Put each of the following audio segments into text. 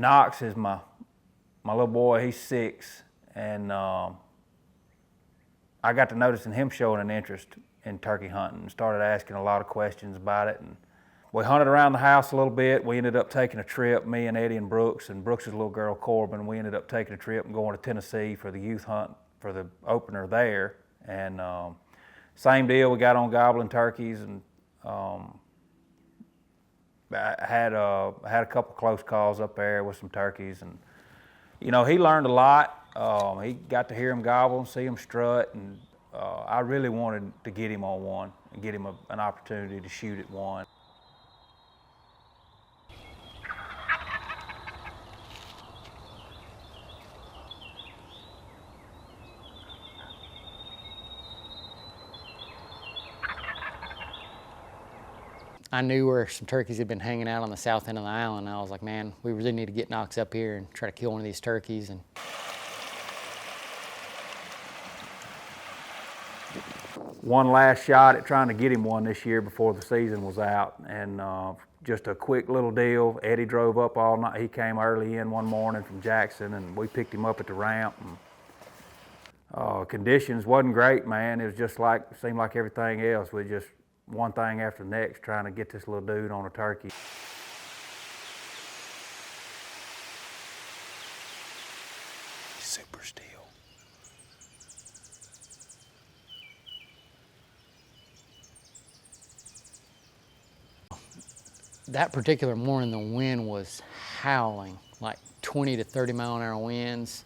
Knox is my little boy. He's 6, and I got to noticing him showing an interest in turkey hunting and started asking a lot of questions about it. And we hunted around the house a little bit. We ended up taking a trip, me and Eddie and Brooks Brooks' little girl Corbin. We ended up taking a trip and going to Tennessee for the youth hunt for the opener there. And same deal, we got on gobbling turkeys, and I had a couple close calls up there with some turkeys, and you know, he learned a lot. He got to hear him gobble and see him strut, and I really wanted to get him on one and get him an opportunity to shoot at one. I knew where some turkeys had been hanging out on the south end of the island. I was like, man, we really need to get Knox up here and try to kill one of these turkeys. And one last shot at trying to get him one this year before the season was out, and just a quick little deal. Eddie drove up all night. He came early in one morning from Jackson, and we picked him up at the ramp. And, conditions wasn't great, man. It was just seemed like everything else. We just one thing after the next, trying to get this little dude on a turkey. Super still. that particular morning, the wind was howling, like 20 to 30 mile an hour winds.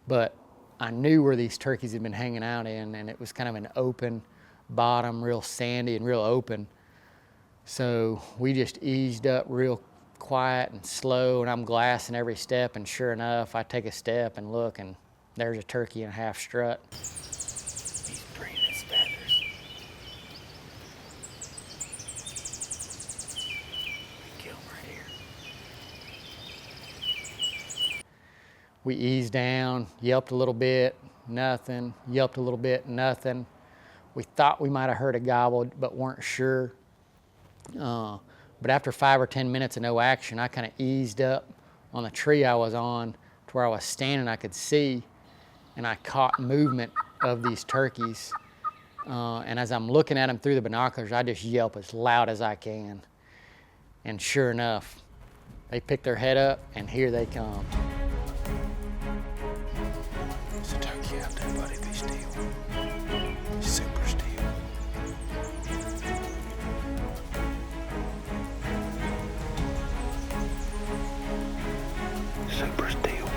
But I knew where these turkeys had been hanging out in, and it was kind of an open bottom, real sandy and real open. So we just eased up real quiet and slow, and I'm glassing every step, and sure enough, I take a step and look, and there's a turkey in a half strut. He's bringing his feathers. We kill him right here. We eased down, yelped a little bit, nothing, yelped a little bit, nothing. We thought we might have heard a gobble, but weren't sure. But after 5 or 10 minutes of no action, I kind of eased up on the tree I was on to where I was standing. I could see, and I caught movement of these turkeys. And as I'm looking at them through the binoculars, I just yelp as loud as I can. And sure enough, they pick their head up, and here they come. There's a turkey out there, buddy. Be still. Super still. Super still.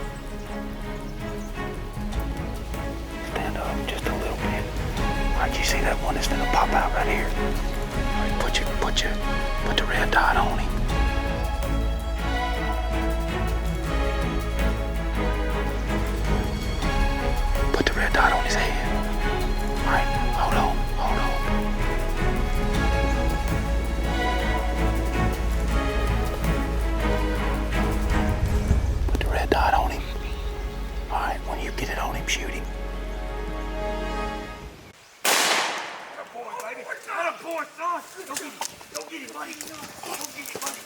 Stand up just a little bit. Alright, you see that one that's gonna pop out right here? Alright, put the red dot on him. Put the red dot on his head. Alright, hold on. Put the red dot on him. Alright, when you get it on him, shoot him. Boy, son! Don't get it, buddy! Don't get it, buddy!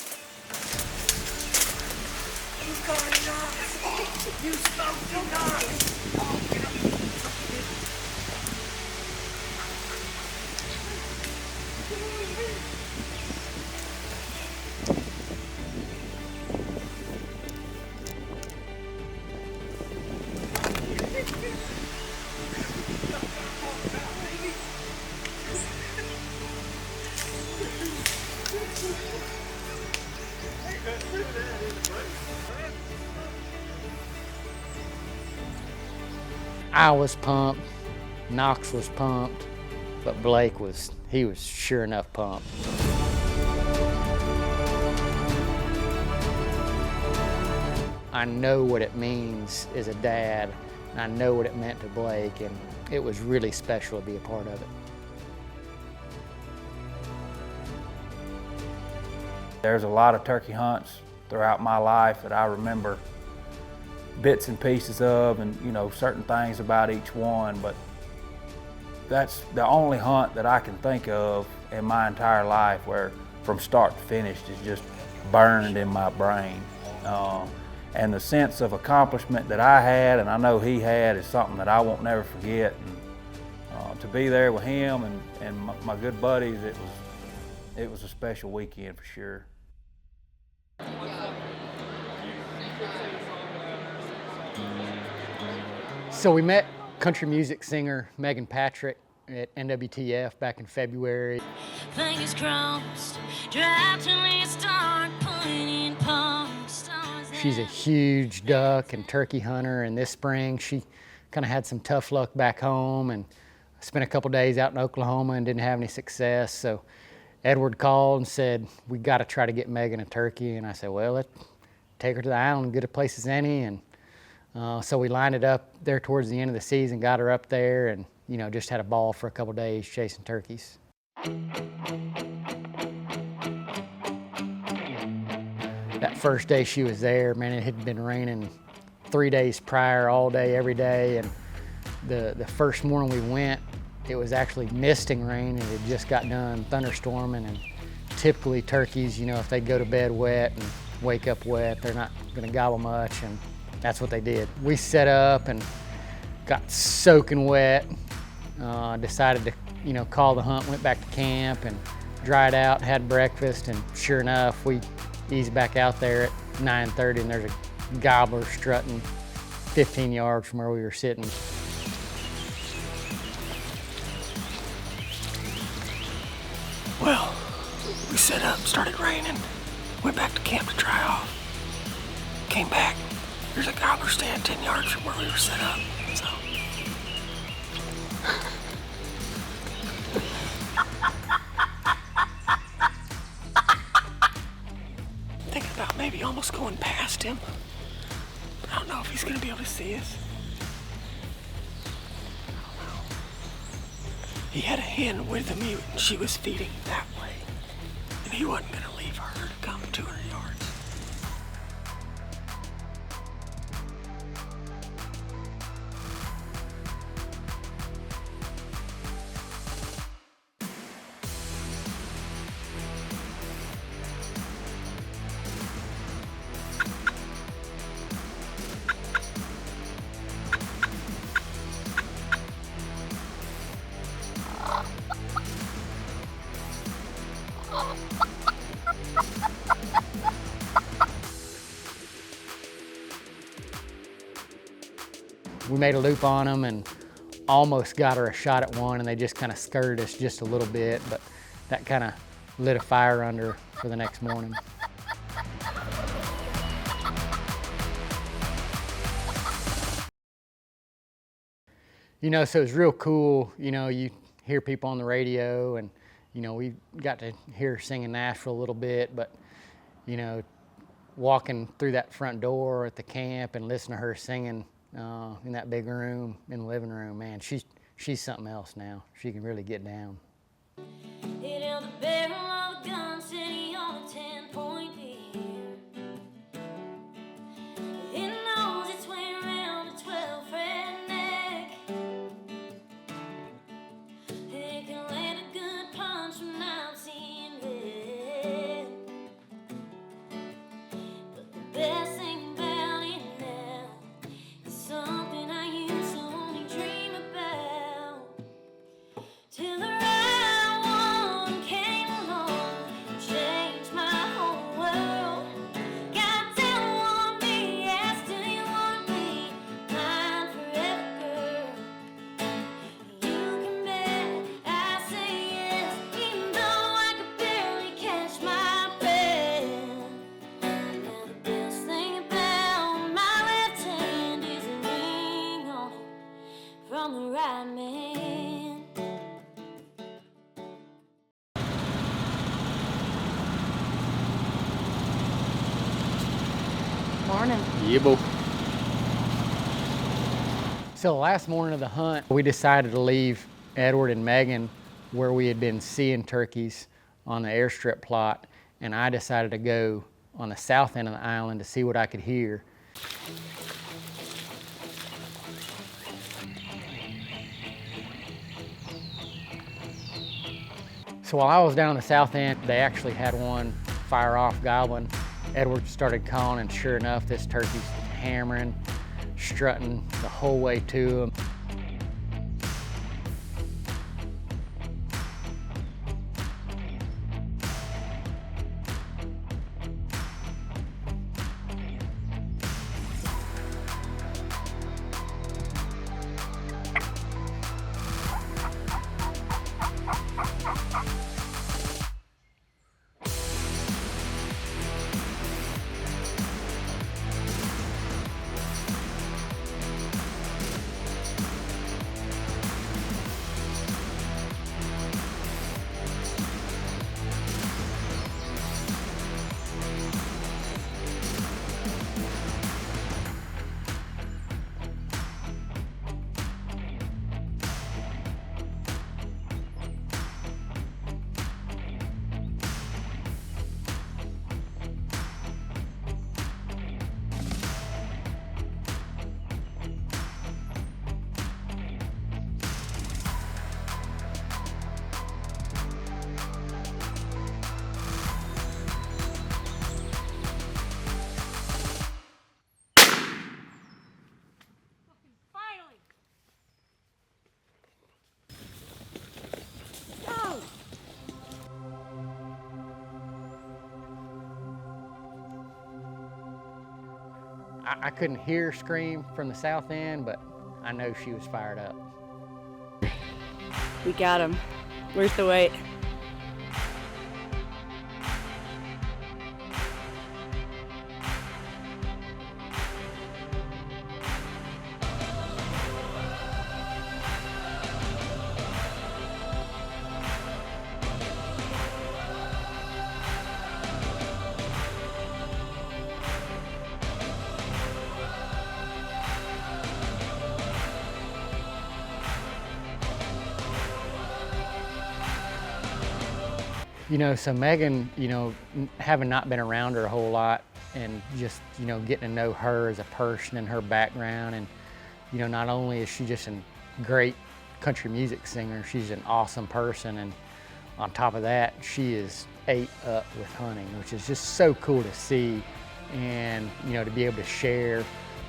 You got it, Knox! You smoked it, Knox! Get up! I was pumped, Knox was pumped, but Blake was sure enough pumped. I know what it means as a dad, and I know what it meant to Blake, and it was really special to be a part of it. There's a lot of turkey hunts throughout my life that I remember bits and pieces of, and you know, certain things about each one, but that's the only hunt that I can think of in my entire life where from start to finish is just burned in my brain. And the sense of accomplishment that I had, and I know he had, is something that I won't never forget. And to be there with him and my good buddies, it was a special weekend for sure. So we met country music singer Meghan Patrick at NWTF back in February. Fingers crossed, drive till we start putting in posts. She's a huge duck and turkey hunter, and this spring she kind of had some tough luck back home and spent a couple days out in Oklahoma and didn't have any success. So Edward called and said, we got to try to get Meghan a turkey. And I said, well, let's take her to the island, good a place as any. And so we lined it up there towards the end of the season, got her up there, and just had a ball for a couple days chasing turkeys. That first day she was there, man, it had been raining 3 days prior, all day, every day. And the first morning we went, it was actually misting rain, and it just got done thunderstorming. And typically turkeys, if they go to bed wet and wake up wet, they're not gonna gobble much, and that's what they did. We set up and got soaking wet, decided to call the hunt, went back to camp and dried out, had breakfast, and sure enough, we eased back out there at 9:30, and there's a gobbler strutting 15 yards from where we were sitting. Well, we set up, started raining, went back to camp to dry off. Came back, there's a gobbler stand 10 yards from where we were set up, so. Thinking about maybe almost going past him, but I don't know if he's gonna be able to see us. I don't know. He had a hen with him, and she was feeding that way, and he wasn't gonna leave her to come 200 yards. We made a loop on them and almost got her a shot at one, and they just kind of skirted us just a little bit, but that kind of lit a fire under for the next morning. So it's real cool, you hear people on the radio, and we got to hear her sing in Nashville a little bit, but walking through that front door at the camp and listening to her singing in that big room in the living room, man, she's something else now. She can really get down. It held the barrel of a gun sitting on a 10-point beam. It knows its way around a 12-thread neck. It can land a good punch when I'm seeing red. But the best thing about it now is something I used to only dream about. Till the right one came along and changed my whole world. God damn, want me, yes, do you want me? Mine forever, girl. You can bet I say yes, even though I could barely catch my breath. Now the best thing about my left hand is a ring on it from the right man. Morning. Yeah, boo. So the last morning of the hunt, we decided to leave Edward and Meghan where we had been seeing turkeys on the airstrip plot, and I decided to go on the south end of the island to see what I could hear. So while I was down on the south end, they actually had one fire off gobbling, Edward started calling, and sure enough, this turkey's hammering, strutting the whole way to him. Finally! Go! I couldn't hear her scream from the south end, but I know she was fired up. We got him. Worth the wait. You know, so Meghan, you know, having not been around her a whole lot and just, you know, getting to know her as a person and her background, and, you know, not only is she just a great country music singer, she's an awesome person, and on top of that, she is ate up with hunting, which is just so cool to see. And, you know, to be able to share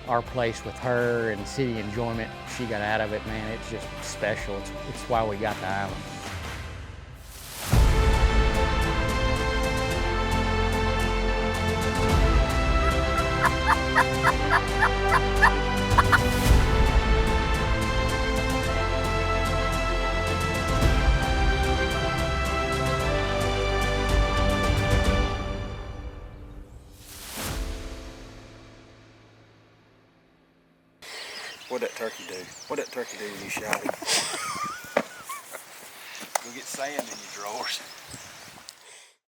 our place with her and see the enjoyment she got out of it, man, it's just special. It's why we got the island. What'd that turkey do? What'd that turkey do when you shot him? Go get sand in your drawers.